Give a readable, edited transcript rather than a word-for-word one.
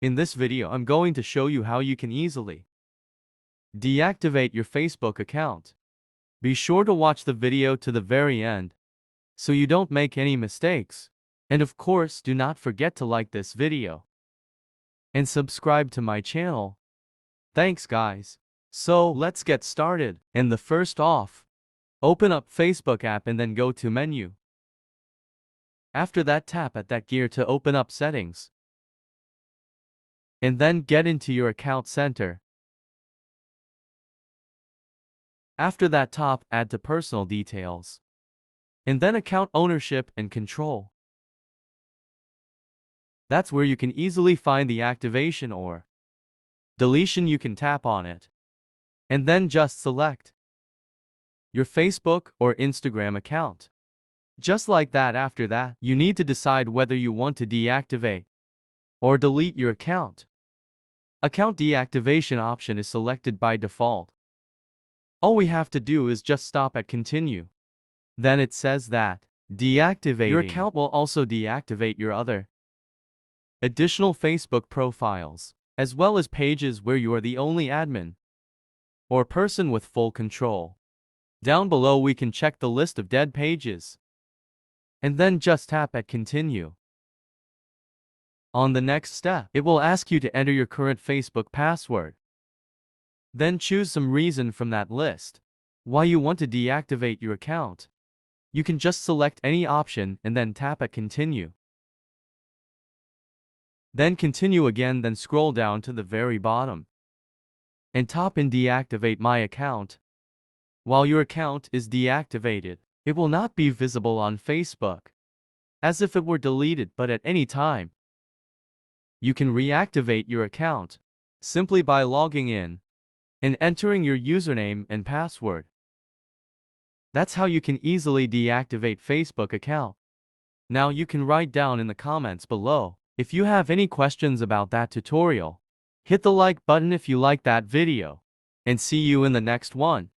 In this video, I'm going to show you how you can easily deactivate your Facebook account. Be sure to watch the video to the very end so you don't make any mistakes. And of course, do not forget to like this video and subscribe to my channel. Thanks guys. So let's get started. And the first off, open up Facebook app and then go to menu. After that, tap at that gear to open up settings. And then get into your account center. After that, tap add to personal details. And then account ownership and control. That's where you can easily find the activation or deletion. You can tap on it. And then just select your Facebook or Instagram account. Just like that. After that, you need to decide whether you want to deactivate or delete your account. Account deactivation option is selected by default. All we have to do is just stop at continue. Then it says that deactivating your account will also deactivate your other additional Facebook profiles, as well as pages where you are the only admin or person with full control. Down below we can check the list of dead pages. And then just tap at continue. On the next step, it will ask you to enter your current Facebook password. Then choose some reason from that list why you want to deactivate your account. You can just select any option and then tap at continue. Then continue again, then scroll down to the very bottom and tap in deactivate my account. While your account is deactivated, it will not be visible on Facebook as if it were deleted, but at any time you can reactivate your account simply by logging in and entering your username and password. That's how you can easily deactivate Facebook account. Now you can write down in the comments below if you have any questions about that tutorial. Hit the like button if you like that video, and see you in the next one.